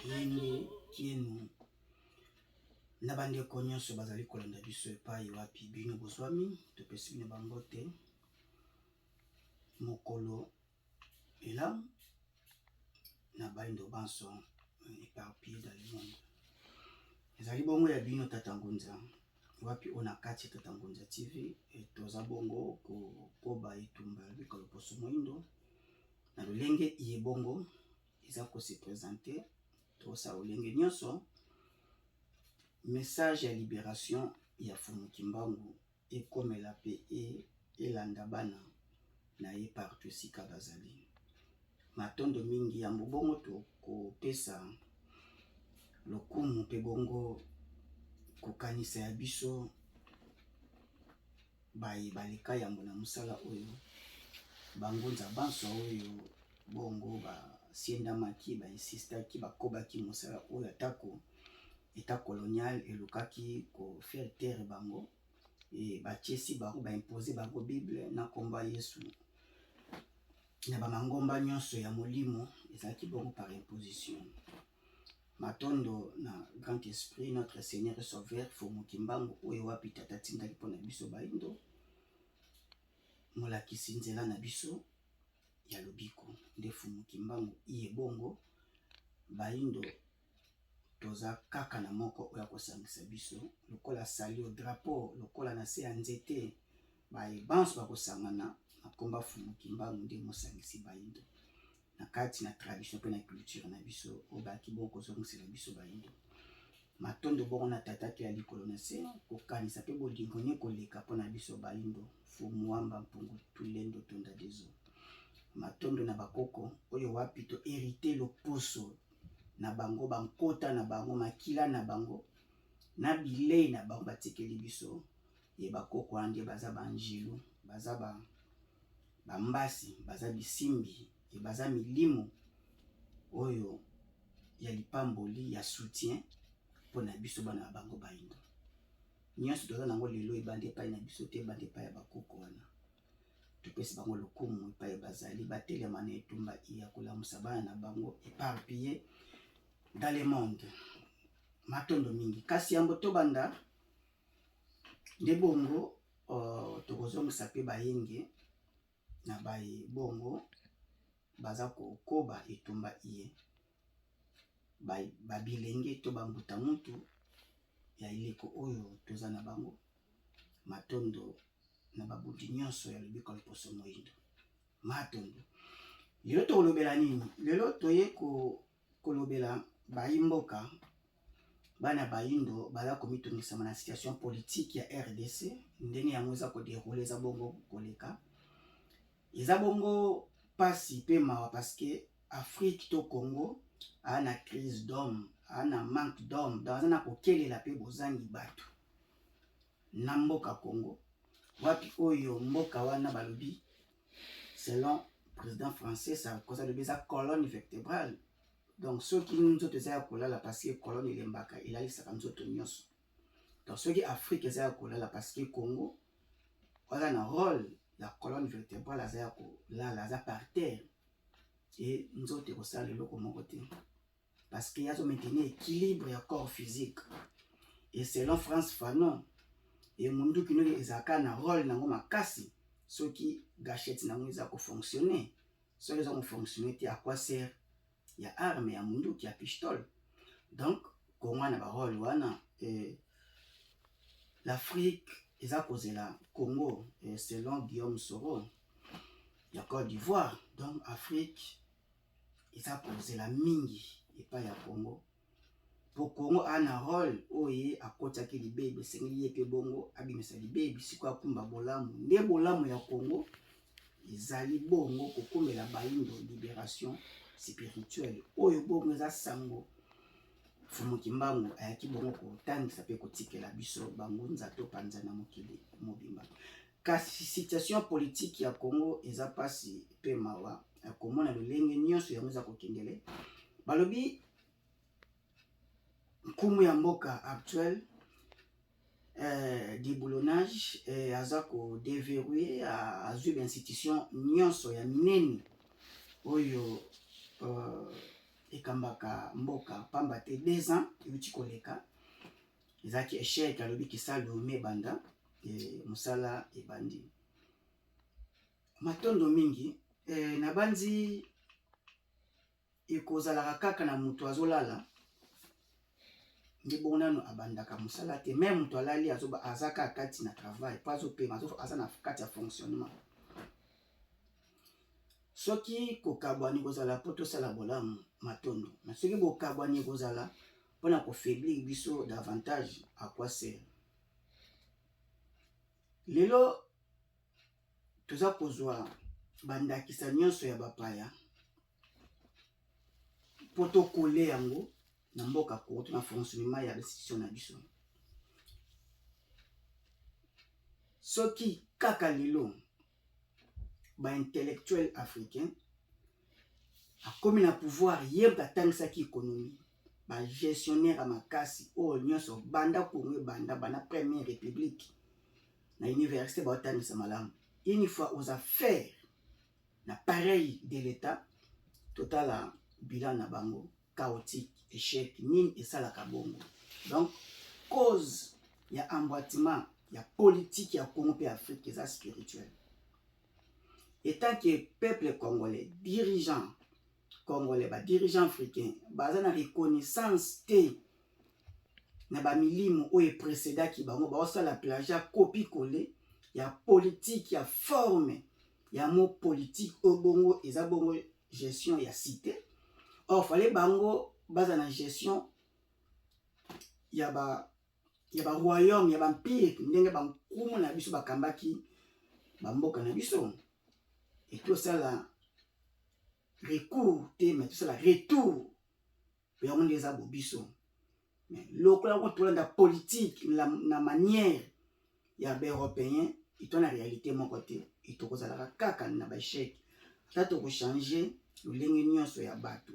yenge kienu na bandeko nyonso bazali kolanda biso epai wapi bino bozwami topesi bino bambote mokolo elamu na baindo banso éparpillé dans le monde. Ezali bongo ya bino Tata Ngunza wapi ona kati Tata Ngunza TV toza bongo koba etumba bikolo poso moindo na lolenge iye bongo eza ko se présenter tosa olenge nyonso message ya libération ya Fumu Kimbangu ekomela pe elanda bana na ye partout sika bazali matondo mingi ya mbongo to kopesa lokumu pe bongo kokanisa ya biso baleka yango na musala oyo bangonza banso oyo bongo basiendamaki insistaki bakobaki musala oyo atako état colonial elukaki ko faire taire bango et batiesi bango baimposer bango Bible na komba Yesu na bamangomba nyonso ya molimo ezalaki bongo par imposition. Matondo na grand esprit notre Seigneur et Sauveur Fumu Kimbangu oyo wapi tata tindaki mpona biso baindo molakisi nzela na biso ya lobiko nde Fumu Kimbangu iye bongo baindo toza kaka na moko oya kosangisa biso lokola sali au drapeau lokola na se ya nzete baebanso bakosangana na komba Fumu Kimbangu nde mosangisi baindo na kati na tradition pe na culture na biso obaki bongo kozongisela biso baindo matondo bongo na tataki ya likolo na se kokanisa pe bolingo nye koleka mpona biso baindo Fumu Wamba Mpungu Tulendo Tonda Dezo matondo na bakoko oyo wapi to hérité loposo na bango bankota na bango makila na bango na bilei na bango batikeli biso ye bakoko ande baza banjilu baza bambasi baza bisimbi e baza milimo oyo ya lipamboli ya soutien mpona biso bana bango baindo nyonso toza nango lelo ebandi epai na biso te ebandi epai ya bakoko wana topesi bango lokumu epai bazali batelema na etumba iya kolamusa bana na bango éparpillé dans le monde matondo mingi kasi yango tobanda nde bongo tokozongisa pe bayenge na baye bongo baza kokoba etumba iye babilenge to bambuta mutu ya ileko oyo toza na bango matondo na babundi nyonso ya lobiko liposo moindo matondo lelo tokolobela nini lelo toye kolobela baimboka bana baindo baza komitungisama na situation politique ya RDC ndenge yango eza koderoule eza bongo koleka eza bongo pasi pe mawa parce que Afrique to Congo ana crise d'homme ana manque d'homme dans na kokelela pe bozangi bato na mboka Congo wapi oyo mboka wana balobi selon président français ça cause de beza colonne vertébrale donc ceux qui nous autres ya kolala parce que colonne elembaka elalisaka nzoto nyonso donc ceux qui Afrique ya kolala parce que Congo wala na rôle la colonne vertébrale aza kolala aza par terre et nzoto ekosala eloko moko te parce que yazo maintenir équilibre ya corps physique et selon France Fanon et mundu kino ezaka na rôle nango makasi ceux qui gâchette nango eza ko fonctionner ceux qui ont fonctionné te à quoi sert ya arme ya mundu qui a pistole donc Congo na ba rôle wana l'Afrique eza kozela Congo selon Guillaume Soro ya Côte d'Ivoire donc Afrique eza kozela mingi epai ya Congo pour Congo ana rôle oye akotaki libebi esengeli ye pe bongo abimisa libebi siko akumba bolamu nde bolamu ya Congo ezali bongo kokomela baindo libération spirituelle oyo bongo eza sango Fumu Kimbangu ayaki bongo kotangisa pe kotikela biso bangunza to panza na mokili mobimba kasi situation politique ya Congo eza pasi pe mawa komona lolenge nyonso yango eza kokendele balobi nkumu ya mboka actuel déboulonnage aza ko déverrouiller azwi institution nyonso ya minene oyo ekambaka mboka pamba te 2 ans euti koleka ezalaki échec alobi kisala lumi ebanda mosala ebandi matondo mingi na bandi ekozalaka kaka na moto azolala nde bongo nano abandaka mosala te me moto alali aza kaka kati na travail po azopema aza na kati ya fonctionnement soki kokabwani kozala po tosala bolamu matondo mais soki bokabwani kozala mpona kofaiblir biso davantage à quoi sert lelo toza kozwa bandakisa nyonso ya bapaya po tokole yango na mboka koto na fonctionnement ya institution na biso soki kaka lelo baintellectuel africain akomi na pouvoir ye batangisaki économie bagestionnaire ya makasi oyo nyonso banda kongo ebanda bana première république na université baotangisa malamu une fois aux affaires na pareil de l'état totala bilan na bango chaotique échec nini esalaka bongo donc cause ya emboîtement ya politique ya Congo pe Afrique eza spirituel étant que peuple congolais dirigeant congolais dirigeant africain baza na reconnaissance te na bamilimo oyo précédaki bango baosala plagiat copie collé ya politique ya forme ya mo politique oyo bongo eza bongo gestion ya cité or fallait bango baza na gestion ya ba royaume ya empire ndenge bankumu na biso bakambaki bamboka na biso et tout ça là recours te mais tout ça là retour yango nde eza bobiso mais lokola ko tolanda politique na manière ya baeuropéen ito na réalité moko te itokozalaka kaka na baéchec ata tokochange lolenge nyonso ya bato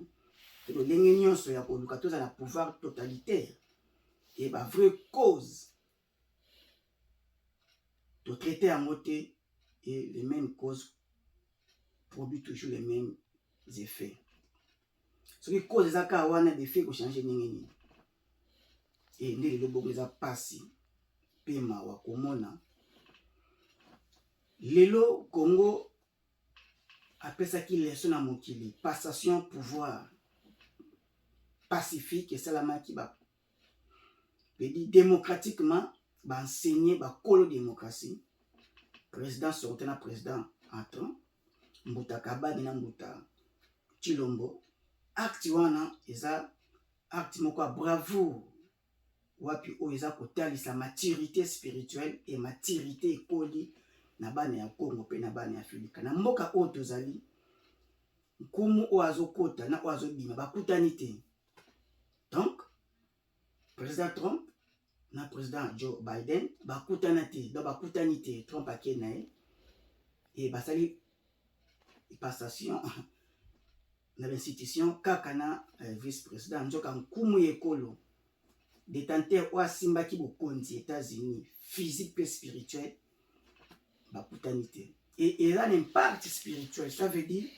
lolenge nyonso ya koluka toza na pouvoir totalitaire et ba vraie cause to traiter yango te et les mêmes causes produit toujours les mêmes effets soki cause eza kaka wana defet kochange ndenge nini e nde lelo bongo eza pasi mpe mawa komona lelo Congo apesaki leso na mokili passation pouvoir pacifique esalamaki pedi démocratiquement baenseigner bakolo démocratie président sortant na président entrant mbuta kabani na mbuta Chilombo acte wana eza acte moko ya bravoure wapi oyo eza kotalisa maturité spirituelle et maturité ekoli na bana ya Congo pe na bana ya Afrika na mboka oyo tozali nkumu oyo azokota na oyo azobima bakutani te donc président Trump na président Joe Biden bakutana te donc bakutani te Trump ake na ye et basali passation na l'institution kaka na vice-président nzoka nkumu ekolo détenteur oyo asimbaki bokonzi États-Unis physique pe spirituel bakutani te et eza na impact spirituel ça veut dire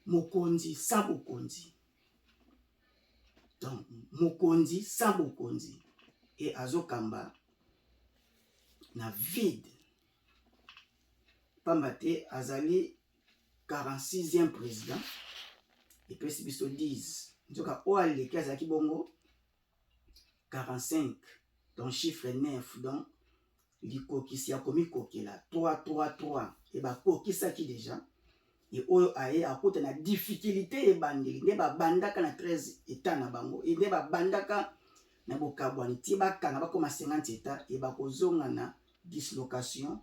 mokonzi sans bokonzi donc mokonzi sans bokonzi et azokamba na vide pamba te azali 46e président et puis biso 10 nzoka oyo aleki azalaki bongo 45 donc chiffre 9 donc likokisi ya komikokela 3 et bakokisaki déjà et oyo aye akota na difficulté ebandeli nde babandaka na 13 états na bango et nde babandaka na bokabwani ti bakanga bakoma 50 états et bakozonga na dislocation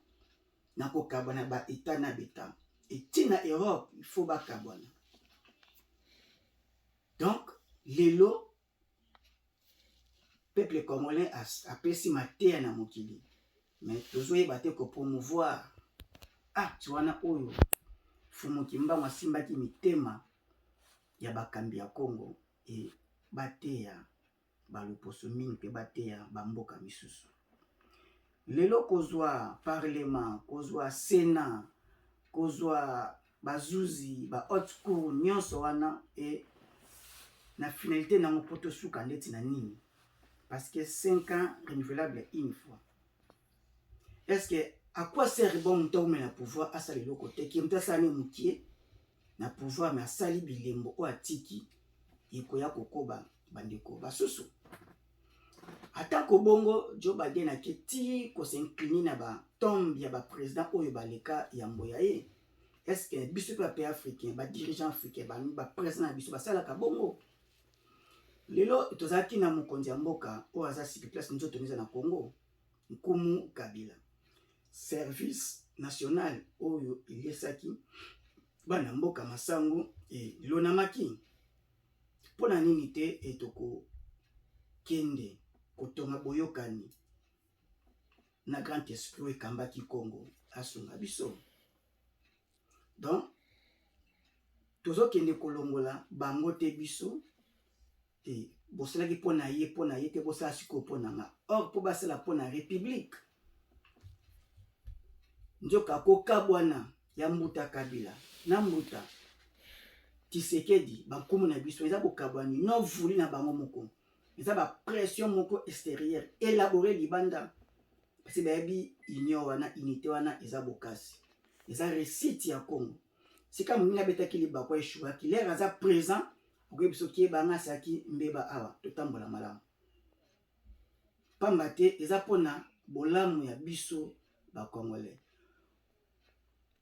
na kokabwana ba état na beta et ti na Europe il faut bakabwana donc lelo peuple congolais apesi mateya na mokili mais tozoyeba te kopromouvoir acte wana oyo fumuki mbango asimbaki mitema ya bakambi ya Congo e bateya baluposo mingi mpe bateya bamboka misusu lelo kozwa parlement kozwa sénat kozwa bazuzi ba haute cour nyonso wana e na finalité nango poto suka ndeti na nini parce que 5 ans renouvelable une fois. Est-ce que à quoi sert bon muto na pouvoir asali loko te ki muta sani mukie na pouvoir mais asali bilembo o atiki ikoya kokoba bandeko basusu atako bongo Joe Biden a keti ko s'incliner na ba tombe ya ba président oyo baleka ya mboya ye. Est-ce que biso pa pays africain ba dirigeant africain ba président biso ba sala ka bongo lelo tozaki na mokonzi ya mboka o aza siki place nzoto niza na Congo Nkumu Kabila service national oyo ilesaki bana mboka masango e lonamaki pona nini te etoko kende kotonga boyokani na grand esprit ekambaki Congo asunga biso. Donc tozokende kolongola bango te biso e bosalaki pona ye te bosala siko pona nga or po basala pona république nzoka kokabwana ya Mbuta Kabila na Mbuta Tshisekedi bankumu na biso eza bokabwani no vuli na bango moko eza ba pression moko extérieure élaborée libanda parce que bayebi union wana unité wana eza bokasi eza réussite ya Congo sika munina betaki libakwa eshua ki l'air aza présent okoyebiso ki banga saki mbeba awa totambola malamu pamba te eza pona bolamu ya biso ba Congolais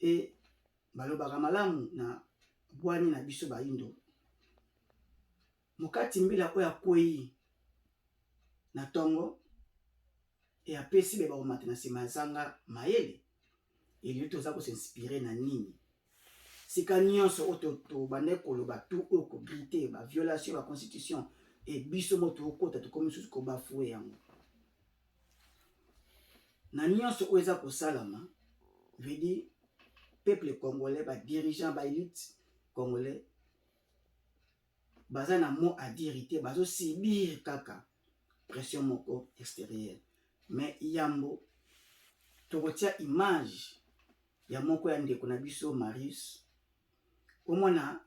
et balobaka malamu na bwani na biso baindo mokati mbila oya kwei na tongo e apesi be bakomata na nsima zanga mayele eli toza kosinspire na nini sika nyonso oto bande koloba tu oko grité ba violation ba constitution e biso moto okota to komi susu ko bafoué yango na nyonso oza kosalama veut dire peuple congolais ba dirigeant ba élite congolais baza na mot à dire te bazo subir kaka pression moko extérieure mais yambo tokotia image ya moko ya ndeko na biso Marius omona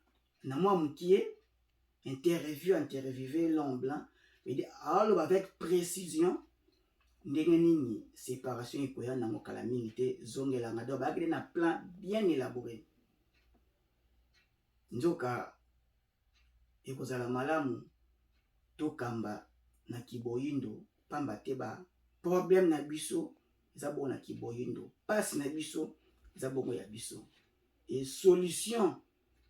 na mwa mukie interviewe long blanc et dit alors avec précision ndenge nini séparation ikoya nango kala mingi te zongelanga do bakile na plan bien élaboré nzoka ekozala malamu tokamba na kiboyindo pamba te ba problème na biso eza bongo na kiboyindo pasi na biso eza bongo ya biso et solution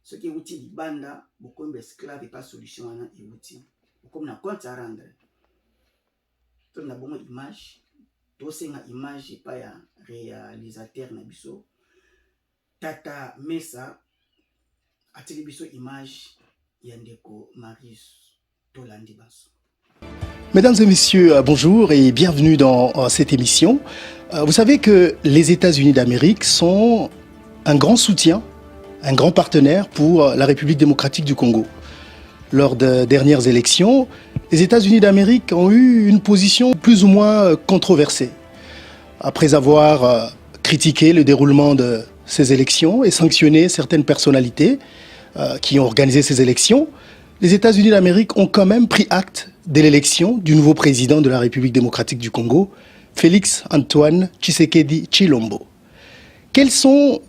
soki euti libanda bokomi esclave pas solution wana euti bokomi na compte à rendre to na bongo image tosenga image pa ya réalisateur na biso Tata Mesa ateli biso image ya ndeko Marius tolandi baso. Mesdames et messieurs, bonjour et bienvenue dans cette émission. Vous savez que les États-Unis d'Amérique sont un grand soutien, un grand partenaire pour la République démocratique du Congo. Lors des dernières élections, les États-Unis d'Amérique ont eu une position plus ou moins controversée. Après avoir critiqué le déroulement de ces élections et sanctionné certaines personnalités qui ont organisé ces élections, les États-Unis d'Amérique ont quand même pris acte de l'élection du nouveau président de la République démocratique du Congo, Félix Antoine Tshisekedi Tshilombo. Quels sont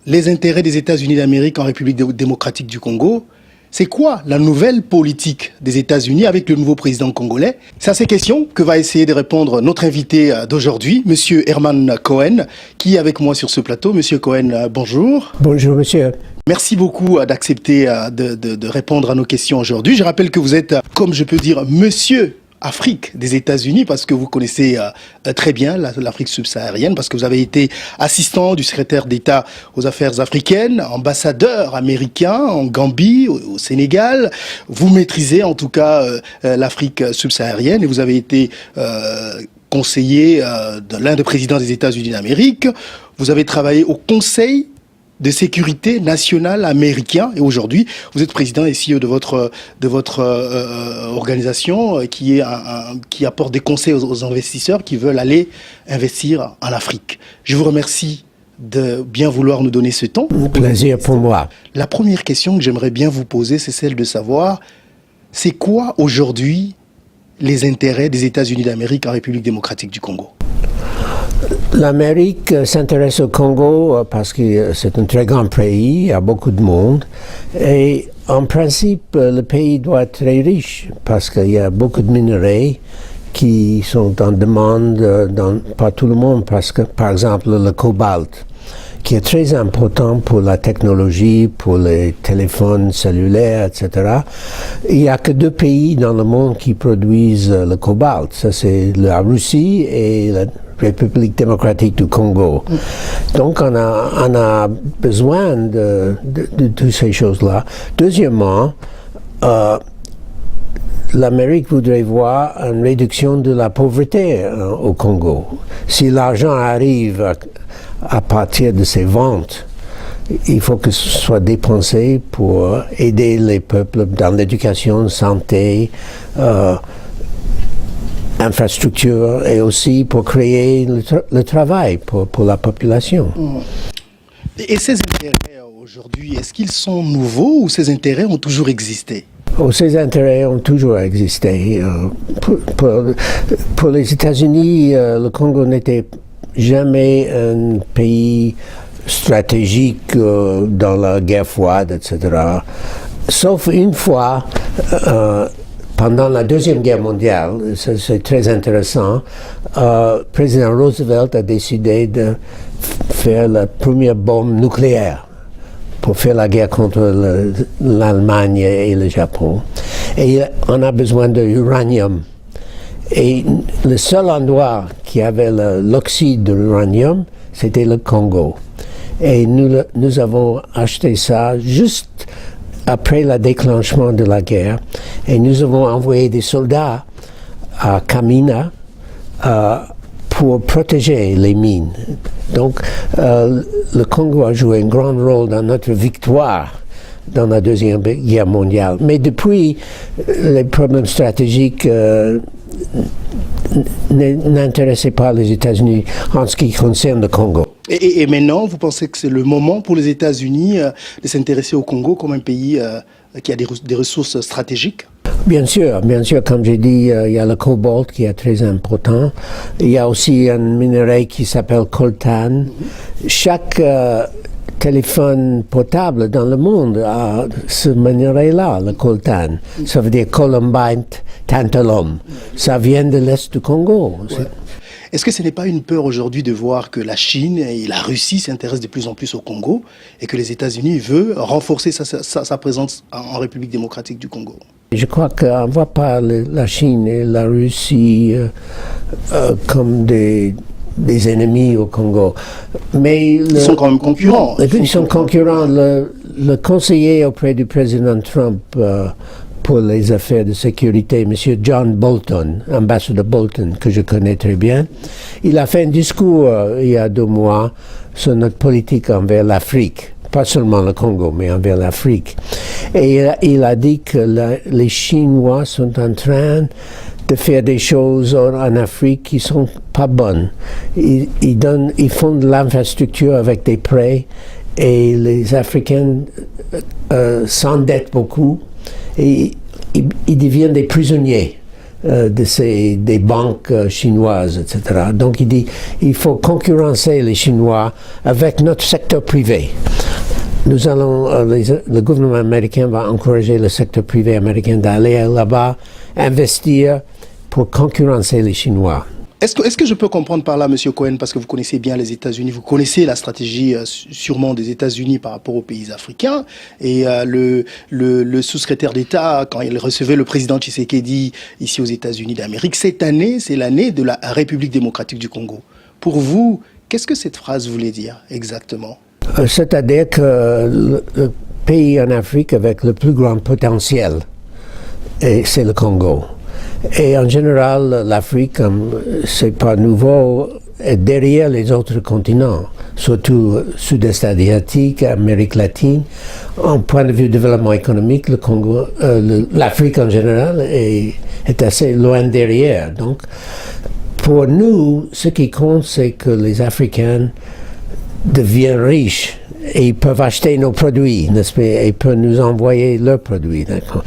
les intérêts des États-Unis d'Amérique en République démocratique du Congo? C'est quoi la nouvelle politique des États-Unis avec le nouveau président congolais? C'est à ces questions que va essayer de répondre notre invité d'aujourd'hui, Monsieur Herman Cohen, qui est avec moi sur ce plateau. Monsieur Cohen, bonjour. Bonjour, monsieur. Merci beaucoup d'accepter de répondre à nos questions aujourd'hui. Je rappelle que vous êtes, comme je peux dire, Monsieur Afrique des États-Unis, parce que vous connaissez très bien l'Afrique subsaharienne, parce que vous avez été assistant du secrétaire d'État aux affaires africaines, ambassadeur américain en Gambie, au Sénégal. Vous maîtrisez en tout cas l'Afrique subsaharienne et vous avez été conseiller de l'un des présidents des États-Unis d'Amérique. Vous avez travaillé au Conseil de sécurité nationale américain et aujourd'hui vous êtes président et CEO de votre organisation qui apporte des conseils aux investisseurs qui veulent aller investir en Afrique. Je vous remercie de bien vouloir nous donner ce temps. Plaisir pour moi. La première question que j'aimerais bien vous poser, c'est celle de savoir C'est quoi aujourd'hui les intérêts des États-Unis d'Amérique en République démocratique du Congo? L'Amérique s'intéresse au Congo parce que c'est un très grand pays, il y a beaucoup de monde. Et en principe, le pays doit être très riche parce qu'il y a beaucoup de minerais qui sont en demande par tout le monde. Parce que, par exemple, le cobalt, qui est très important pour la technologie, pour les téléphones cellulaires, etc. Il n'y a que 2 pays dans le monde qui produisent le cobalt. Ça, c'est la Russie et la République démocratique du Congo. Donc, on a besoin de toutes ces choses-là. Deuxièmement, l'Amérique voudrait voir une réduction de la pauvreté au Congo. Si l'argent arrive à partir de ces ventes, il faut que ce soit dépensé pour aider les peuples dans l'éducation, santé, infrastructure et aussi pour créer le travail pour la population. Et ces intérêts aujourd'hui, est-ce qu'ils sont nouveaux ou ces intérêts ont toujours existé? Ces intérêts ont toujours existé. Pour les États-Unis, le Congo n'était jamais un pays stratégique dans la guerre froide, etc. Sauf une fois, pendant la Deuxième Guerre mondiale, c'est très intéressant, président Roosevelt a décidé de faire la première bombe nucléaire pour faire la guerre contre l'Allemagne et le Japon. Et on a besoin de l'uranium. Et le seul endroit qui avait l'oxyde de l'uranium, c'était le Congo. Et nous avons acheté ça juste après le déclenchement de la guerre. Et nous avons envoyé des soldats à Kamina pour protéger les mines. Donc, le Congo a joué un grand rôle dans notre victoire dans la Deuxième Guerre mondiale. Mais depuis, les problèmes stratégiques n'intéressaient pas les États-Unis en ce qui concerne le Congo. Et maintenant, vous pensez que c'est le moment pour les États-Unis de s'intéresser au Congo comme un pays qui a des ressources stratégiques? Bien sûr, comme j'ai dit, il y a le cobalt qui est très important. Il y a aussi un minerai qui s'appelle coltan. Chaque téléphone portable dans le monde a ce minerai-là, le coltan. Ça veut dire columbite tantalum. Ça vient de l'est du Congo. Ouais. Est-ce que ce n'est pas une peur aujourd'hui de voir que la Chine et la Russie s'intéressent de plus en plus au Congo et que les États-Unis veulent renforcer sa présence en République démocratique du Congo? Je crois qu'on ne voit pas la Chine et la Russie comme des ennemis au Congo. Mais ils sont quand même concurrents. Ils sont concurrents. Le conseiller auprès du président Trump pour les affaires de sécurité, M. John Bolton, ambassadeur Bolton, que je connais très bien, il a fait un discours il y a 2 mois sur notre politique envers l'Afrique. Pas seulement le Congo, mais envers l'Afrique. Et il a dit que les Chinois sont en train de faire des choses en Afrique qui sont pas bonnes. Ils font de l'infrastructure avec des prêts et les Africains s'endettent beaucoup et ils deviennent des prisonniers des banques chinoises, etc. Donc il dit il faut concurrencer les Chinois avec notre secteur privé. Nous allons, le gouvernement américain va encourager le secteur privé américain d'aller là-bas, investir pour concurrencer les Chinois. Est-ce que je peux comprendre par là, M. Cohen, parce que vous connaissez bien les États-Unis, vous connaissez la stratégie sûrement des États-Unis par rapport aux pays africains, et le sous-secrétaire d'État, quand il recevait le président Tshisekedi ici aux États-Unis d'Amérique, cette année, c'est l'année de la République démocratique du Congo. Pour vous, qu'est-ce que cette phrase voulait dire exactement? C'est-à-dire que le pays en Afrique avec le plus grand potentiel, c'est le Congo. Et en général, l'Afrique, c'est pas nouveau, est derrière les autres continents, surtout Sud-Est asiatique, Amérique latine. En point de vue développement économique, le Congo, l'Afrique en général est assez loin derrière. Donc, pour nous, ce qui compte, c'est que les Africains deviennent riches Et ils peuvent acheter nos produits, n'est-ce pas? Et ils peuvent nous envoyer leurs produits. D'accord?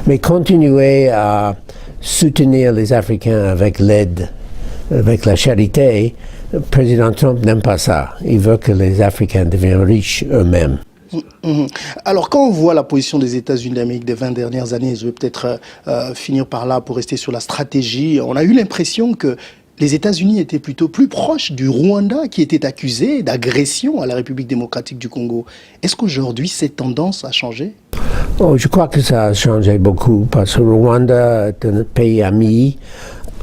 Mais continuer à soutenir les Africains avec l'aide, avec la charité, le président Trump n'aime pas ça. Il veut que les Africains deviennent riches eux-mêmes. Alors, quand on voit la position des États-Unis d'Amérique des 20 dernières années, je vais peut-être finir par là pour rester sur la stratégie, on a eu l'impression que les États-Unis étaient plutôt plus proches du Rwanda, qui était accusé d'agression à la République démocratique du Congo. Est-ce qu'aujourd'hui, cette tendance a changé? Oh, je crois que ça a changé beaucoup, parce que le Rwanda est un pays ami,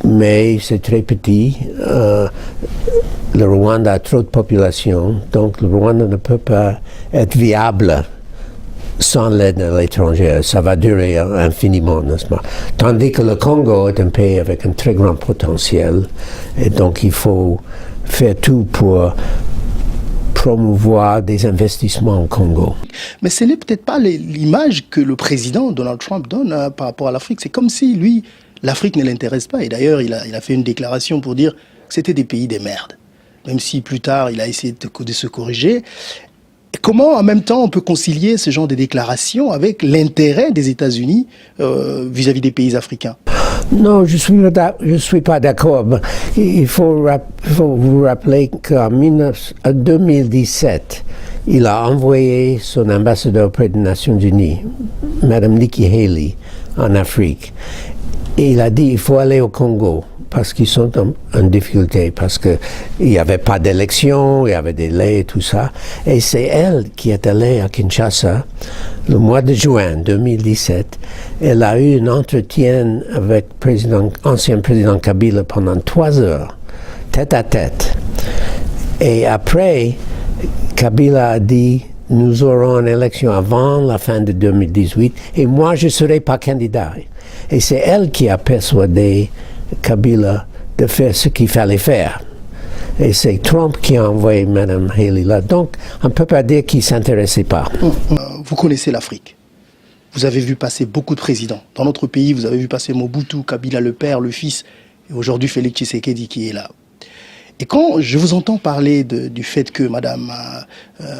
mais c'est très petit. Le Rwanda a trop de population, donc le Rwanda ne peut pas être viable sans l'aide de l'étranger. Ça va durer infiniment, n'est-ce pas? Tandis que le Congo est un pays avec un très grand potentiel, et donc il faut faire tout pour promouvoir des investissements au Congo. Mais ce n'est peut-être pas l'image que le président Donald Trump donne par rapport à l'Afrique. C'est comme si, lui, l'Afrique ne l'intéresse pas. Et d'ailleurs, il a fait une déclaration pour dire que c'était des pays des merdes. Même si plus tard, il a essayé de se corriger. Et comment, en même temps, on peut concilier ce genre de déclarations avec l'intérêt des États-Unis vis-à-vis des pays africains? Non, je suis pas d'accord. Il faut vous rappeler qu'en 2017, il a envoyé son ambassadeur auprès des Nations Unies, Mme Nikki Haley, en Afrique. Et il a dit qu'il faut aller au Congo parce qu'ils sont en difficulté, parce qu'il n'y avait pas d'élection, il y avait des délais et tout ça. Et c'est elle qui est allée à Kinshasa le mois de juin 2017. Elle a eu un entretien avec ancien président Kabila pendant 3 heures, tête à tête. Et après, Kabila a dit « Nous aurons une élection avant la fin de 2018 et moi je ne serai pas candidat ». Et c'est elle qui a persuadé Kabila de faire ce qu'il fallait faire. Et c'est Trump qui a envoyé Mme Haley là. Donc, on ne peut pas dire qu'il ne s'intéressait pas. Vous connaissez l'Afrique. Vous avez vu passer beaucoup de présidents. Dans notre pays, vous avez vu passer Mobutu, Kabila le père, le fils, et aujourd'hui Félix Tshisekedi qui est là. Et quand je vous entends parler du fait que Mme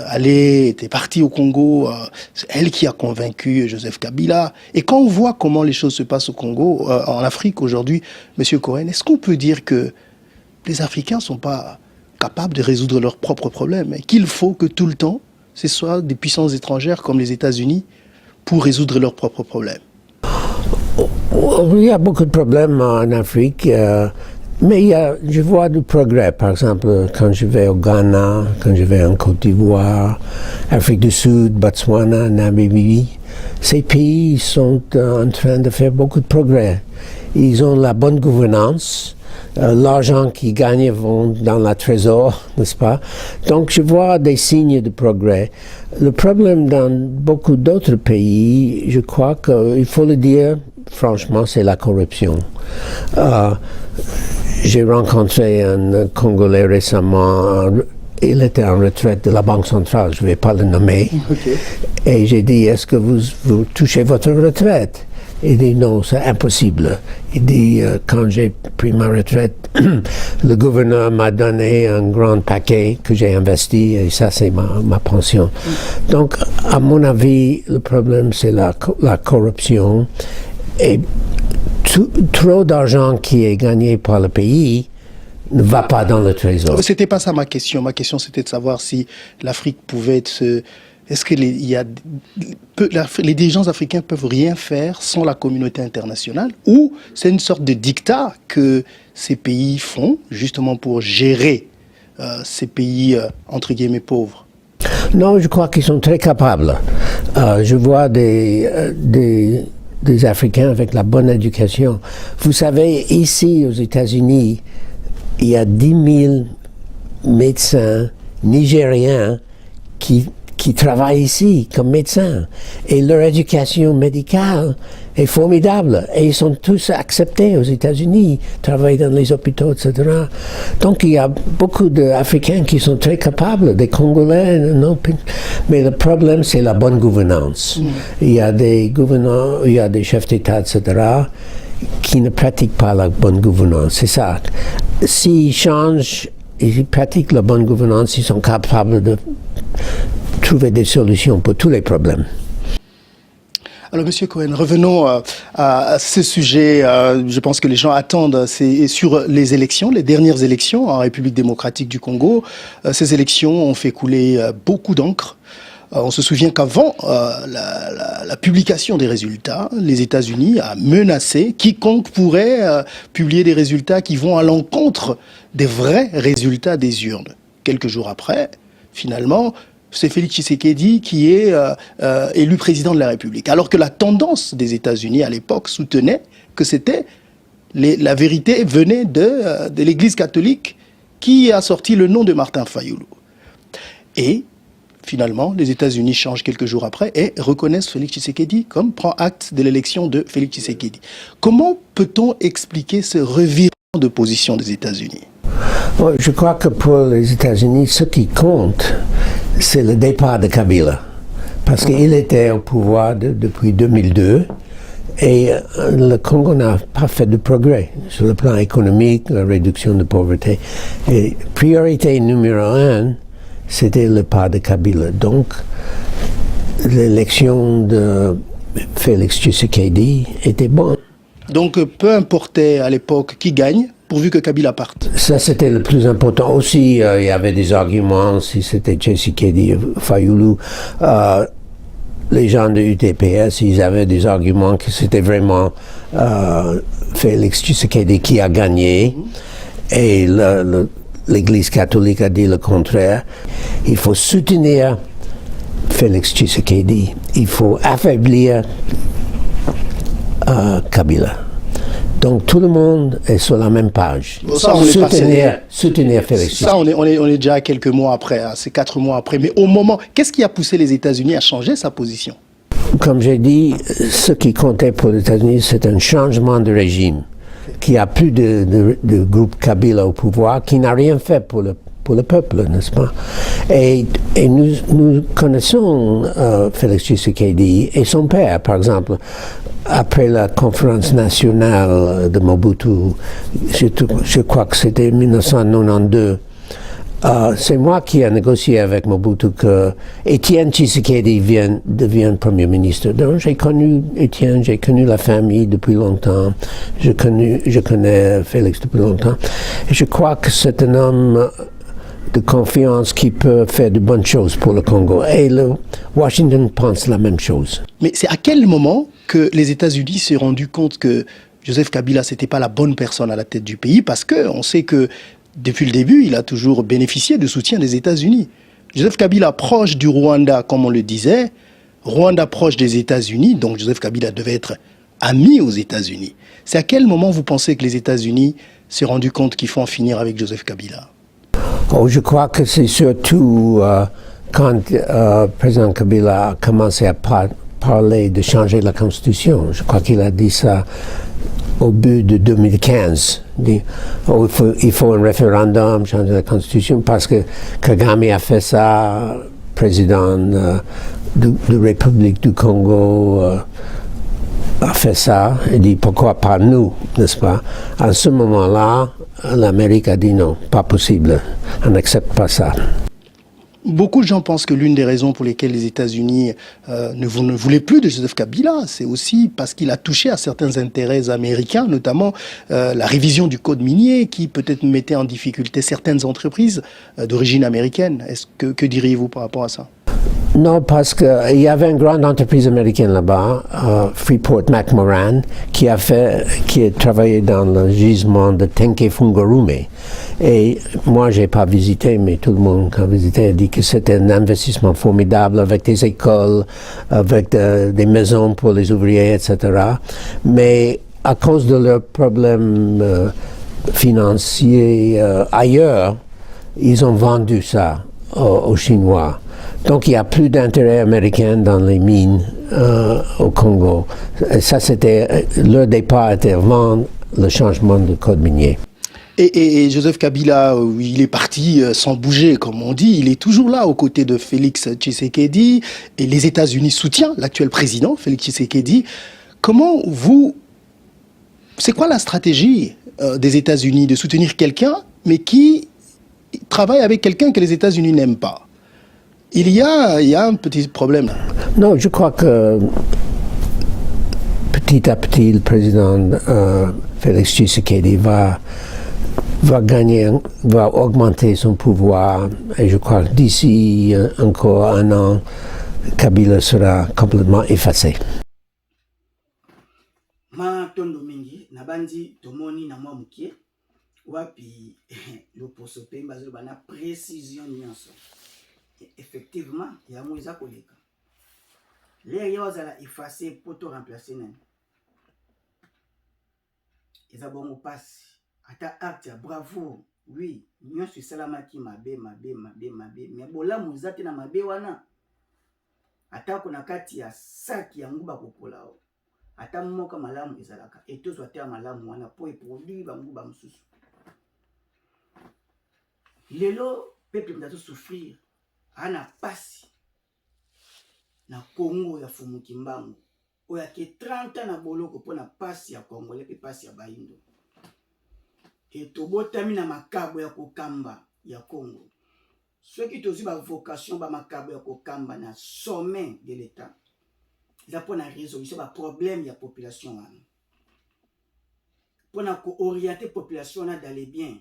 Allé était partie au Congo, c'est elle qui a convaincu Joseph Kabila. Et quand on voit comment les choses se passent au Congo, en Afrique aujourd'hui, M. Cohen, est-ce qu'on peut dire que les Africains ne sont pas capables de résoudre leurs propres problèmes et qu'il faut que tout le temps, ce soit des puissances étrangères comme les États-Unis pour résoudre leurs propres problèmes? Il y a beaucoup de problèmes en Afrique. Mais je vois du progrès, par exemple, quand je vais au Ghana, quand je vais en Côte d'Ivoire, Afrique du Sud, Botswana, Namibie. Ces pays sont en train de faire beaucoup de progrès. Ils ont la bonne gouvernance, l'argent qu'ils gagnent vont dans la trésor, n'est-ce pas? Donc je vois des signes de progrès. Le problème dans beaucoup d'autres pays, je crois qu'il faut le dire, franchement, c'est la corruption. J'ai rencontré un Congolais récemment, il était en retraite de la Banque centrale, je ne vais pas le nommer. Okay. Et j'ai dit, est-ce que vous touchez votre retraite? Il dit, non, c'est impossible. Il dit, quand j'ai pris ma retraite, le gouverneur m'a donné un grand paquet que j'ai investi et ça, c'est ma pension. Donc, à mon avis, le problème, c'est la corruption. Et trop d'argent qui est gagné par le pays ne va pas dans le trésor. C'était pas ça ma question. Ma question, c'était de savoir si l'Afrique pouvait être... Est-ce que les dirigeants africains peuvent rien faire sans la communauté internationale, ou c'est une sorte de dictat que ces pays font justement pour gérer ces pays entre guillemets pauvres? Non, je crois qu'ils sont très capables. Je vois des Africains avec la bonne éducation. Vous savez, ici aux États-Unis, il y a 10 000 médecins nigériens qui travaillent ici comme médecins. Et leur éducation médicale est formidable. Et ils sont tous acceptés aux États-Unis, travaillent dans les hôpitaux, etc. Donc il y a beaucoup d'Africains qui sont très capables, des Congolais, non, mais le problème c'est la bonne gouvernance. Il y a des gouvernants, il y a des chefs d'État, etc., qui ne pratiquent pas la bonne gouvernance. C'est ça. S'ils changent, ils pratiquent la bonne gouvernance, ils sont capables de trouver des solutions pour tous les problèmes. Alors, Monsieur Cohen, revenons à ce sujet. Je pense que les gens attendent. C'est sur les élections, les dernières élections en République démocratique du Congo. Ces élections ont fait couler beaucoup d'encre. On se souvient qu'avant la publication des résultats, les États-Unis a menacé quiconque pourrait publier des résultats qui vont à l'encontre des vrais résultats des urnes. Quelques jours après, finalement, c'est Félix Tshisekedi qui est élu président de la République. Alors que la tendance des États-Unis à l'époque soutenait que c'était la vérité venait de l'Église catholique qui a sorti le nom de Martin Fayulu. Et finalement, les États-Unis changent quelques jours après et reconnaissent Félix Tshisekedi comme prend acte de l'élection de Félix Tshisekedi. Comment peut-on expliquer ce revirement de position des États-Unis? Je crois que pour les États-Unis, ce qui compte, c'est le départ de Kabila. Parce qu'il était au pouvoir depuis 2002 et le Congo n'a pas fait de progrès sur le plan économique, la réduction de pauvreté. Et priorité numéro 1, c'était le départ de Kabila. Donc, l'élection de Félix Tshisekedi était bonne. Donc, peu importait à l'époque qui gagne, pourvu que Kabila parte. Ça, c'était le plus important. Aussi, il y avait des arguments, si c'était Tshisekedi, Fayulu. Les gens de UTPS, ils avaient des arguments que c'était vraiment Félix Tshisekedi qui a gagné. Et l'Église catholique a dit le contraire. Il faut soutenir Félix Tshisekedi. Il faut affaiblir Kabila. Donc tout le monde est sur la même page. Ça, soutenir Félix. Ça, on est déjà à quelques mois après, hein, c'est 4 mois après. Mais au moment, qu'est-ce qui a poussé les États-Unis à changer sa position? Comme j'ai dit, ce qui comptait pour les États-Unis, c'est un changement de régime, qui a plus de groupe Kabila au pouvoir, qui n'a rien fait pour le peuple, n'est-ce pas? Et nous connaissons Félix Tshisekedi et son père, par exemple. Après la conférence nationale de Mobutu, je crois que c'était 1992, c'est moi qui ai négocié avec Mobutu que Étienne Tshisekedi devienne Premier ministre. Donc j'ai connu Étienne, j'ai connu la famille depuis longtemps, je connais Félix depuis longtemps. Et je crois que c'est un homme de confiance qui peut faire de bonnes choses pour le Congo. Et Washington pense la même chose. Mais c'est à quel moment que les États-Unis s'est rendu compte que Joseph Kabila, c'était pas la bonne personne à la tête du pays? Parce qu'on sait que depuis le début, il a toujours bénéficié du soutien des États-Unis. Joseph Kabila proche du Rwanda, comme on le disait, Rwanda proche des États-Unis, donc Joseph Kabila devait être ami aux États-Unis. C'est à quel moment vous pensez que les États-Unis s'est rendu compte qu'il faut en finir avec Joseph Kabila? Oh, je crois que c'est surtout quand le président Kabila a commencé à parler de changer la Constitution. Je crois qu'il a dit ça au but de 2015. Il dit, il faut un référendum, changer la Constitution, parce que Kagame a fait ça, président de République du Congo a fait ça. Il dit, pourquoi pas nous, n'est-ce pas? À ce moment-là, l'Amérique a dit non, pas possible, on n'accepte pas ça. Beaucoup de gens pensent que l'une des raisons pour lesquelles les États-Unis ne voulaient plus de Joseph Kabila, c'est aussi parce qu'il a touché à certains intérêts américains, notamment la révision du code minier qui peut-être mettait en difficulté certaines entreprises d'origine américaine. Que diriez-vous par rapport à ça? Non, parce qu'il y avait une grande entreprise américaine là-bas, Freeport-McMoRan, qui a travaillé dans le gisement de Tenke-Fungurume. Et moi, j'ai pas visité, mais tout le monde qui a visité a dit que c'était un investissement formidable avec des écoles, avec des maisons pour les ouvriers, etc. Mais à cause de leurs problèmes financiers ailleurs, ils ont vendu ça aux Chinois. Donc il n'y a plus d'intérêt américain dans les mines au Congo. Et ça, leur départ était avant le changement de code minier. Et Joseph Kabila, il est parti sans bouger, comme on dit. Il est toujours là aux côtés de Félix Tshisekedi. Et les États-Unis soutiennent l'actuel président, Félix Tshisekedi. C'est quoi la stratégie des États-Unis de soutenir quelqu'un, mais qui travaille avec quelqu'un que les États-Unis n'aiment pas? il y a un petit problème. Non, je crois que petit à petit, le président Félix Tshisekedi va augmenter son pouvoir. Et je crois que d'ici encore un an, Kabila sera complètement effacé. Ma tondo mingi nabandi tomoni na mwa mukie wapi loposo pe bazolo bana précision nyonso. Effectivement, il y a moïsa koleka. Les yozala effacé pour te remplacer nani. Ils abongo passe. Ata acte bravo. Oui, nyonso salamaki mabe. Mais bola moïsa te na mabe wana. Ata kona kati ya saki ya nguba kopola o. Ata moka malamu ezalaka. Et tous wate malamu wana po e produit ba nguba mususu. Lelo peuple mtato souffrir. Ana pasi na Congo ya fumuki mbangu oya ke 30 ans na boloko pona pasi ya Congolais pe pasi ya baindo et tobotami na makabo ya kokamba ya Congo ceux qui tozi ba vocation ba makabo ya kokamba na sommet de l'état za pona résolution ba problème ya population wana pona ko orienter population na dans les biens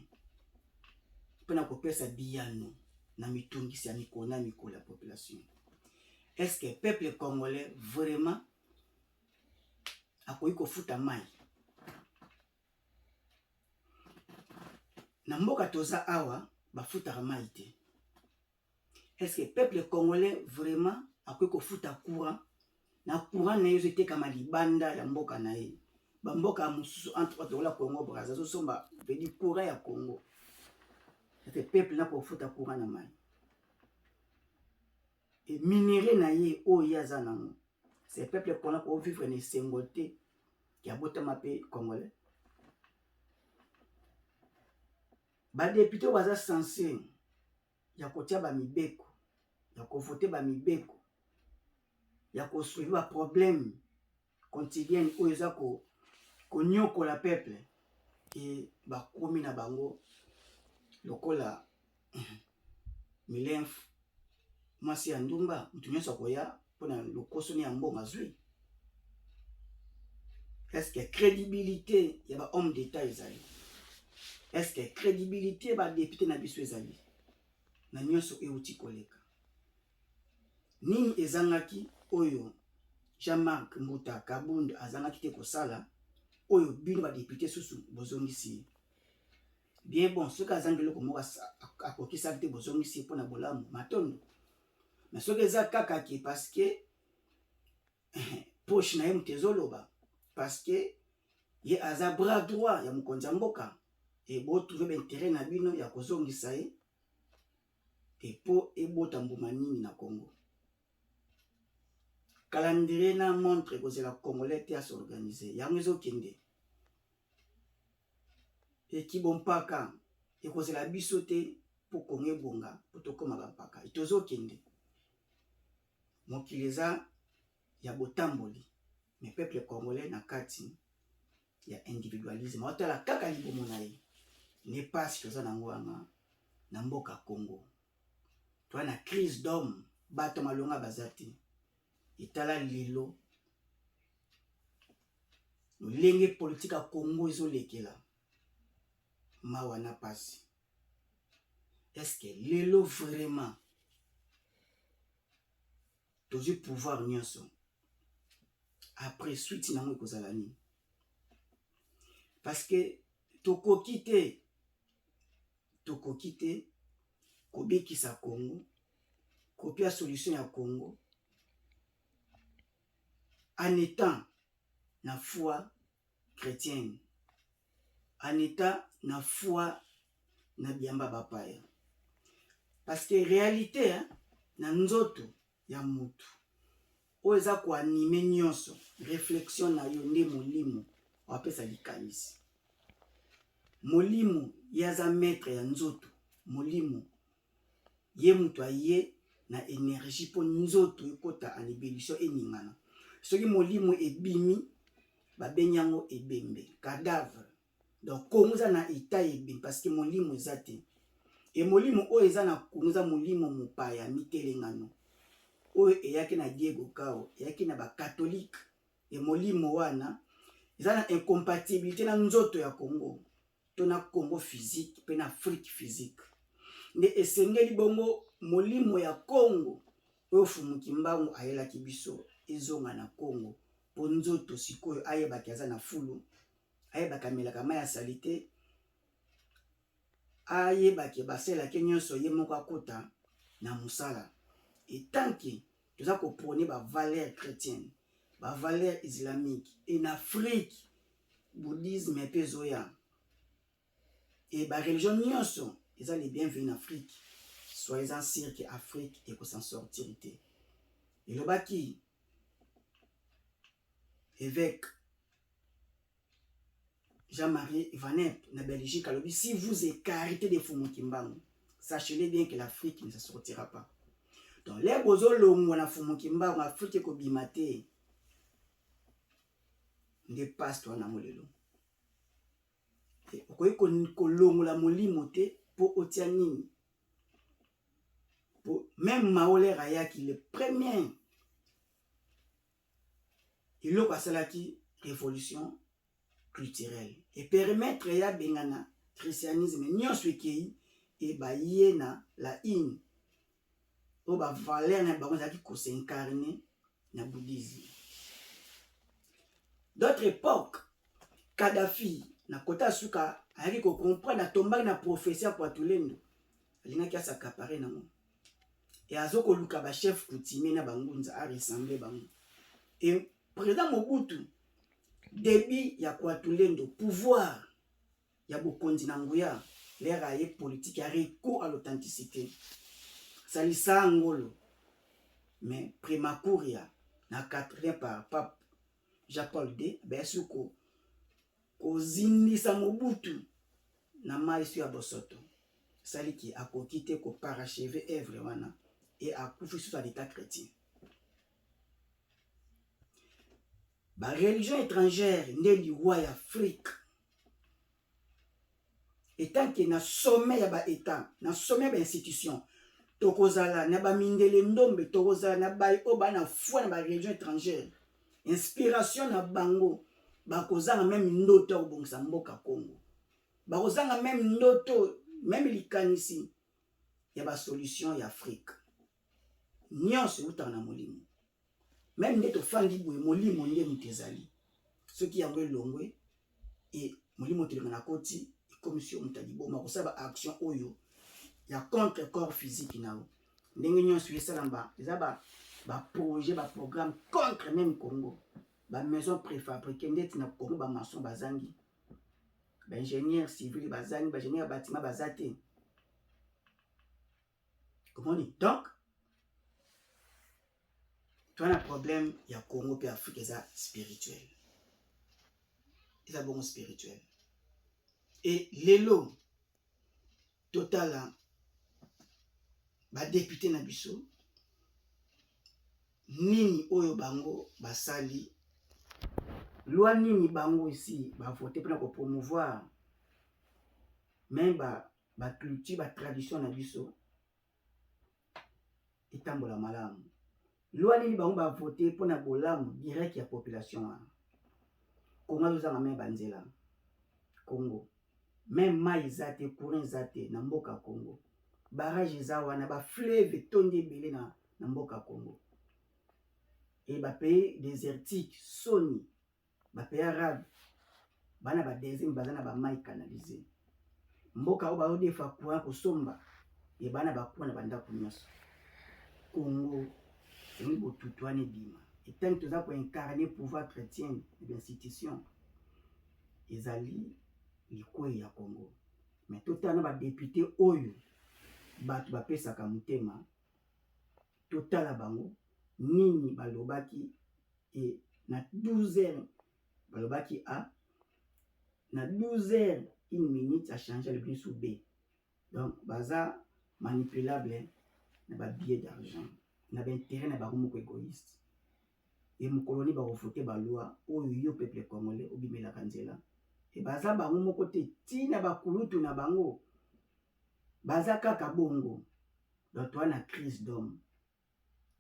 pona ko pesa biyano na mitungisi ya mikona mikolo ya population. Est-ce que le peuple congolais vraiment a koyi kofuta mai? Na mboka toza awa bafutaka mai te. Est-ce que le peuple congolais vraiment a koyi kofuta courant? Na courant na yo zete kama libanda ya mboka na ye. Ba mboka mususu entre autres la Congo Brazza so somba vedi courant ya Congo. Le peuple na kofuta courant na mai. Et minéré na ye o yaza nango. C'est peuple qu'on a pour vivre une singleté qui a botté ma pays congolais. Ba député waza censé ya kotia ba mibeko, ya ko voter ba mibeko, ya ko suivre ba problème quotidien o yaza ko nyoko la peuple et ba komi na bango lokola milenf masi ya ndumba mutu nyonso koya pona lokoso ni ya mbonga zwi. Est-ce que crédibilité ya ba homme d'état ezali? Est-ce que crédibilité ba député na biso ezali? Na nyonso euti koleka. Nini ezangaki oyo Jean-Marc Mbuta Kabund azangaki te kosala oyo bino ba député susu bozongisi? Bien bon, ce kazangelo ko moka akokisa te bozongisi pona bolamu matondo. Mais ce que ça kaka ki parce que poche na yem tezoloba parce que ye aza bras droit ya mokonzi mboka et bo trouver l'intérêt na bino ya kozongisa ye et po ebota mbuma nini na Congo. Calendrier na montre que la Congolais te à s'organiser. Ya mwezo kende. Et ki bompaka et que la bisote pour konge bonga pour to koma bampaka. Et tozo kende. Mokileza ya botamboli. Mais peuple congolais na kati ya individualisme. Otala kaka libomo na ye. Ne pas si toza nango wana na mboka Congo. Toi na crise d'homme bato malonga bazati. Itala lelo. Lenge politique à Congo iso lekela. Mawana pasi. Est-ce que lelo vraiment tozi pouvoir nyonso après suite nango ekozala nini? Parce que tokoki te kobekisa Congo, kopia solution ya Congo en étant na foi chrétienne, en état na foi na biamba bapaya. Parce que réalité na nzoto ya mutu oza ko animer nyonso réflexion na yo nde molimo wapesa likanisi. Molimo yaza maître ya nzoto, molimo ye mutu aye na énergie po nzoto ekota en ébullition eningana. Soki molimo ebimi babenyango ebembe cadavre. Donc comme ça na état ebembe parce que molimo ezate et molimo oyo eza na Congo eza molimo mopaya mitelengano oyo eyaki na Diego Kao eyaki na bakatholike et molimo wana eza na incompatibilité na nzoto ya Congo to na Congo physique pe na Afrique physique nde esengeli bongo molimo ya Congo oyo Fumuki Mbangu ayelaki biso ezonga na Congo po nzoto sikoyo ayebaki aza na fulu ayebaki amelaka mai ya salite ayebaki baselaki nyonso ye moko akota na mosala etanke toza kopone bavaleur chrétienne bavaleur islamique en Afrique bouddhisme mpe ezoya et bareligion nyonso eza les bienvenus en Afrique soyez-en sûr que Afrique ekosan sortir te elobaki évêque Jean-Marie Vanep na Belgique alobi si vous écartez de Fumuki Mbangu sachez bien que l'Afrique ne se sortira pas. Donc les bozolongwa na Fumuki Mbangu Afrique ekobima te nde pasteur na molelo okoki kolongola molimo te po otia nini même Maolé ayaki le premier iloko asalaki révolution culturelle et permettre ya bengana christianisme nyonso ekei et baye na la in o ba valeur na bango ezalaki kosincarne na bouddhisme. D'autres époques Kadhafi na kota suka ayaki comprendre atombaki na prophétie ya Kwatulendo alingaki asakapare nango et azokoluka ba chef coutumier na bangunza a ressembler bango et président Mobutu début ya Kwatulendo pouvoir ya bokonzi na nguya l'air aye politique ya recours à l'authenticité salisa ngolo mais primacuria na 4 par pape Jean-Paul II besuko kozindisa Mobutu na maisu ya bosoto saliki akoki te ko parachever œuvre wana et akufi sous l'état chrétien. Ba religion étrangère nde liwa ya Afrique etant que na sommet ya ba état na sommet ya ba institution tokozala na ba mindele ndombe tokozala na ba oba na foi na ba religion étrangère inspiration na bango bakozanga même ndoto ya kobongisa mboka Congo bakozanga même ndoto même likanisi ya ba solution ya Afrique nyonso utana na molimo même nde tofandi boye molimo nde mutezali soki yango elongwe et molimo telenga na koti commission mutadi boma kosaba action oyo ya contre corps physique nao ndenge nyonso esalamba ezaba ba projet ba programme contre même Congo ba maison préfabriquée ndeti na Congo ba maçon bazangi ba ingénieur civil bazangi ba ingénieur bâtiment bazate comment on dit donc tu as un problème ya Congo pe Afrique eza spirituel eza bon spirituel et lelo total ba député na biso nini oyo bango basali loi nini bango ici ba voter pour promouvoir même ba culture ba tradition na biso etambola malamu loi nini bango ba voter pour na bolamu direct ya population wana Congo azozanga même banzela Congo même mai zate courant zate na mboka Congo barrage za wana ba fleuve tondi ebele na mboka Congo et ba pays désertique soni ba pays arabe bana ba deuxième bazana ba mai canalisé mboka o ba odefa courant kosomba et bana ba kuna banda kunyoso Congo ni botutwane bima et tant que ça pour incarner pouvoir chrétien de l'institution ezali likwe ya Congo mais total ba député oyo batu bapesaka mutema total bango nini balobaki et na 12h balobaki a na 12h une minute a changé le prix sous B donc baza manipulable na ba billet d'argent na ba intérêt na ba moko égoïste et mon coloni ba refoter ba loi oyo yo peuple congolais obimela kanzela et baza bango moko te tina ba kulutu na bango baza kaka bongo. Donc toi na crise d'homme,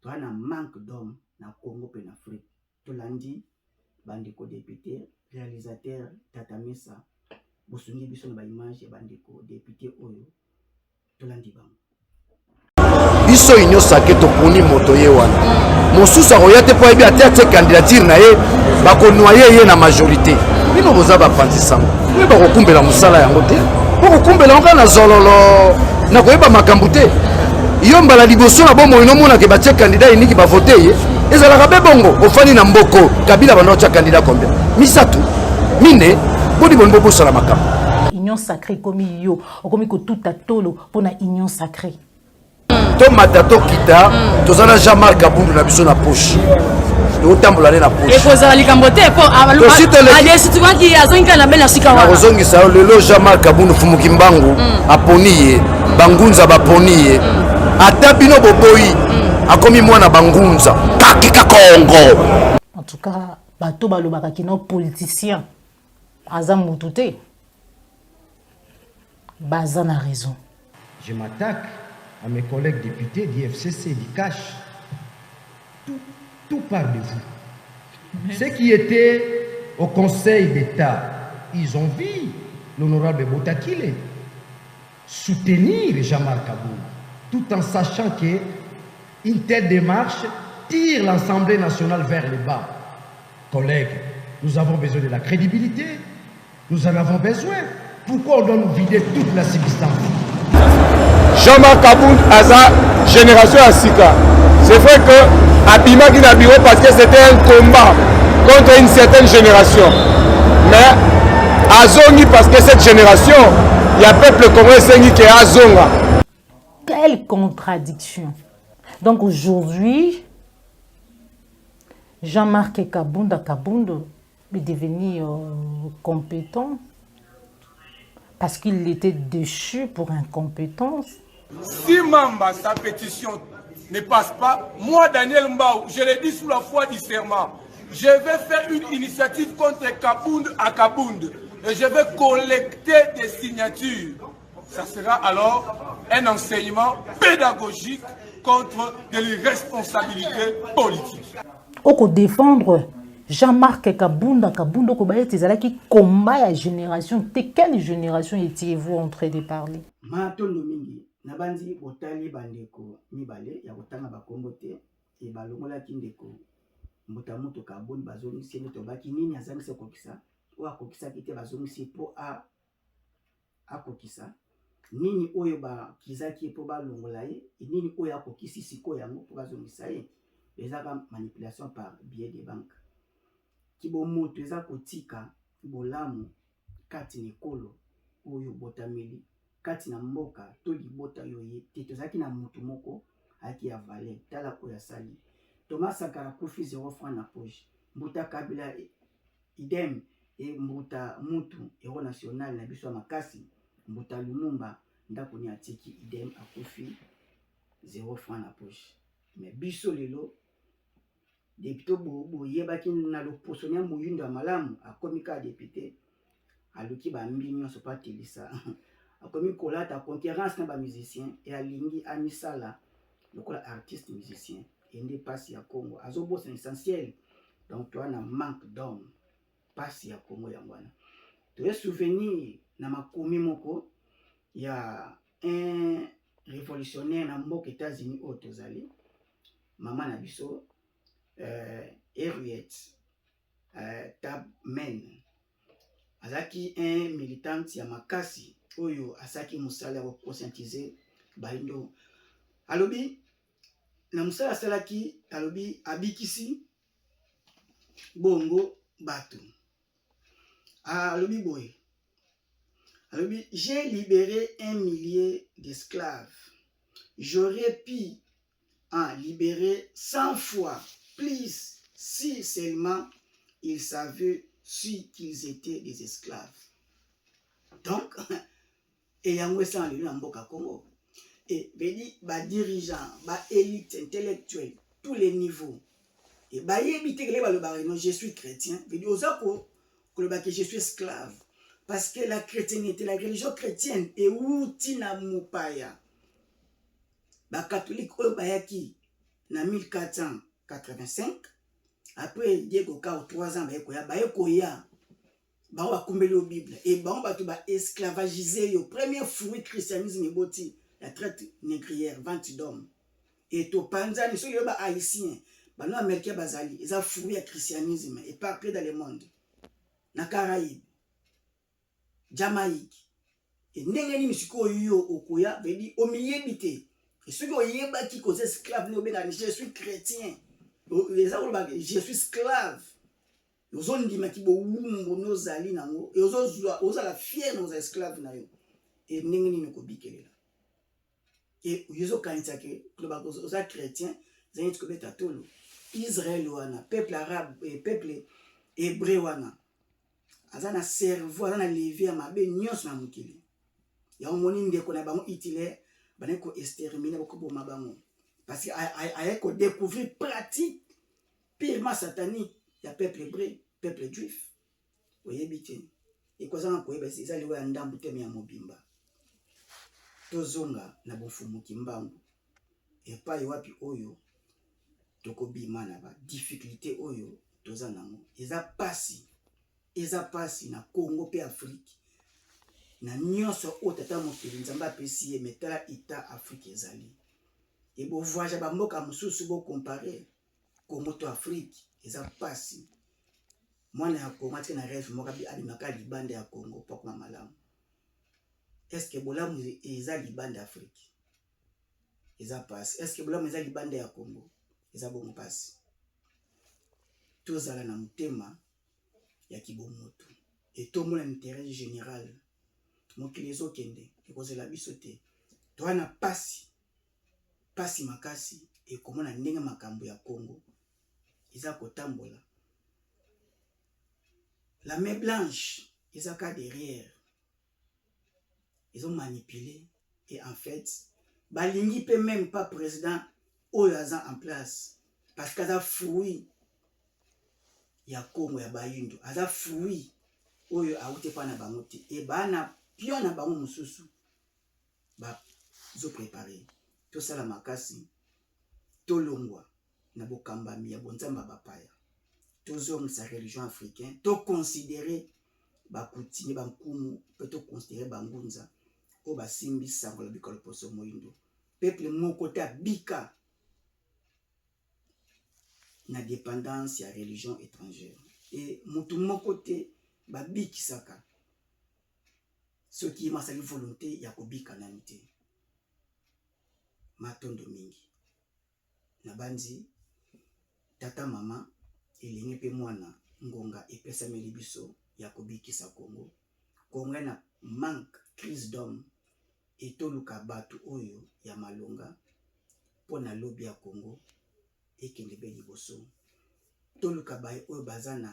toi na manque d'homme na Congo pe na Afrique. Tolandi bandeko député, réalisateur Tatamesa, bosungi biso na ba image ya bandeko député oyo tolandi bango. Biso union sake tokuni moto ye wana mosusu akoya te po yebi ate candidature na ye bakonoye ye na majorité bino boza bapanzi sango oyo bakokumbela mosala yango te bokokumbela yango na zololo na koyeba makambo te yo mbala liboso na bomoi nomonake batie candidat iniki bavote ye ezalaka be bongo ofani na mboko Kabila banda otya candidat combien misatu mine bodi boni bobosala makambo union sacrée comme yo okomi ko tout atolo pona union sacrée to matato kita tozana Jean-Marc Kabundu na biso na poche otambola ne na poche ekozala likambo te po adesituaki azongika na bela sika wana ozongisa lelo Jean-Marc Kabundu fumuki mbangu aponi ye bangunza baponi ye ata bino boboyi akomi mwana bangunza kakika Kongo. En tout cas bato balobaka kino politicien aza mutu te baza na raison. Je m'attaque à mes collègues députés d'IFCC, d'ICACH. Tout part de vous. Ceux qui étaient au Conseil d'État, ils ont vu l'honorable Botakile soutenir Jean-Marc Kabou, tout en sachant qu'une telle démarche tire l'Assemblée nationale vers le bas. Collègues, nous avons besoin de la crédibilité, nous en avons besoin. Pourquoi on doit nous vider toute la substance? Jean-Marc Kabund Aza, génération Asika. C'est vrai que Abima qui n'a bureau parce que c'était un combat contre une certaine génération. Mais Azongi parce que cette génération, il y a peuple congolais qui est Azonga. Quelle contradiction. Donc aujourd'hui, Jean-Marc Kabunda est devenu compétent parce qu'il était déchu pour incompétence. Si Mamba, sa pétition ne passe pas, moi, Daniel Mbaou, je l'ai dit sous la foi du serment, je vais faire une initiative contre Kabund à Kabund et je vais collecter des signatures. Ça sera alors un enseignement pédagogique contre de l'irresponsabilité politique. Oko défendre Jean-Marc Kabunda ko baye tezalaki combat ya génération. De quelle génération étiez-vous en train de parler? Matondo mingi nabandi botali bandeko mibale ya kotanga bakombo te e balongolaki ndeko mbotamuto Kabunda bazongisi to baki nini azangisa kokisa o akokisa kite bazongisi po a akokisa nini oyo ba kizaki po balongola ye nini oyo akokisi siko yango po bazongisa ye ezaka manipulation par biais de banque kibo moto eza kotika bolamu kati nekolo oyo botameli kati na mboka to libota yoye te tozaki na mutu moko aki ya valer tala ko ya sali Thomas Sankara kufi 0 francs na poche Mbuta Kabila idem e Mbuta mutu Héros national na biso makasi Mbuta Lumumba ndako ni atiki idem akufi 0 francs na poche mais biso lelo député boyebaki na loposo nya moyindo ya malamu akomi ka député aluki ba mbinyo so pa telisa akomi kolata concurrence na ba musicien et alingi amisala lokola artiste musicien ende pasi ya Congo azobosa essentiel donc toi na manque d'homme pasi ya Congo ya ngwana to souvenir na makomi moko ya un révolutionnaire na mboka États-Unis au tozali mama na biso Henriette Tubman azaki un militant ya makasi oyo asaki musala wa conscientiser baindo alobi na musala salaki alobi abikisi bongo bato alobi boy alobi j'ai libéré 1 millier d'esclaves, j'aurais pu en libérer 100 fois plus si seulement ils savaient qu'ils étaient des esclaves. Donc, et yango ça en lieu mboka Congo. Et vedi ba dirigeants, ba élite intellectuelle, tous les niveaux. Et ba yebite que les ba le barino je suis chrétien, vedi osako que le ba que je suis esclave. parce que la chrétienté, la religion chrétienne est outil na mupaya. Ba catholique oyo bayaki na 1485 après Diego Kao 3 ans bayekoya ba kumbeli au Bible et ba batu ba esclavagisé yo premier fruit christianisme eboti la traite négrière vente d'hommes et to panzani so yo ba haïtien ba no américain bazali ils fruit ya christianisme et partout dans le monde na Caraïbes Jamaïque et ndenge ni misiko yo okoya vedi omiyebite et ceux qui ont baki cause esclave no benga je suis chrétien les autres je suis esclave ils ont dit maki bo wumbo no zali nango et oza la fière nos esclaves na yo et ndenge ni ko bikelela et yezo kanisa ke kloba oza chrétien zani ko beta tolo Israël wana peuple arabe et peuple hébreu wana azana cerveau azana levé à mabe nyos na mukili ya omoni ndeko na bango Hitler baneko exterminer boko boma bango parce que ayeko découvrir pratique purement satanique ya peuple hébreu peuple juif oyebite ekozanga koyeba ezali wa ndambu teme ya mobimba tozonga na bofumuki mbangu epai wapi oyo tokobima na ba difficulté oyo toza nango eza pasi na Congo pe Afrique na nyonso oyo tata mokili nzambe apesi ye metala ita Afrique ezali e bo voyage ba mboka mosusu bo comparer Congo to Afrique eza pasi mwana ya Congo ati na rêve moka bi alimaka libanda ya Congo pokoma malamu est-ce que bolamu eza libanda Afrique eza pasi est-ce que bolamu eza libanda ya Congo eza bongo pasi tozala na mutema ya kibomoto et tout mon intérêt général mokili ezokende ekozela biso te toana pasi makasi ekomona ndenge makambo ya Congo eza kotambola la main blanche eza ka derrière ils ont manipulé et en fait balingi peut même pas président oyo aza en place parce qu'aza fruit ya Congo ya bayindo aza fruit oyo aute pa na bango te e bana pion na bango mosusu ba zo préparer to sala makasi to longwa na bokambami ya bonzamba bapaya to sa religion africaine to considérer ba kutini ba nkumu pe to considérer bangunza o basimbi sango la bikolo poso moyindo peuple moko ta bika na dépendance ya religion étrangère et mutu moko te babikisaka soki masali volonté ya kobika nanu te matondo mingi na banzi tata mama elingi pe mwana ngonga epesameli biso ya kobikisa Congo Congo na manque crise d'homme etoluka batu oyo ya malonga pona lobi ya Congo ekende be liboso toluka baye oyo bazana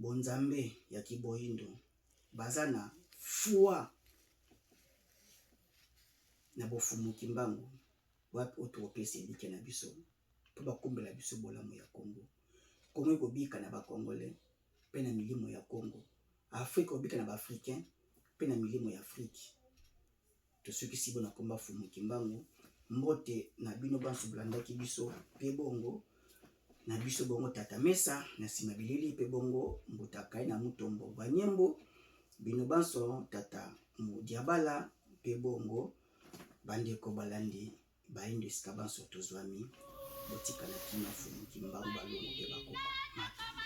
bonzambe ya kiboyindo bazana foi na bofumuki mbangu wapi otopesa ebike na biso po bakumbela biso bolamu ya Congo Congo ekobika na bakongole pe na milimo ya Congo Afrique ekobika na baafricain pe na milimo ya Afrique to soki sibo na komba fumuki mbangu mbote na bino banso blandaki biso pe bongo na biso bongo tata mesa na sima bilili pe bongo mbutakai na mutombo banyembo bino banso tata mudiabala pe bongo bandeko balandi bayindo esika banso tozwami botika na kima fumuki mbangu balongo pe bakoko mata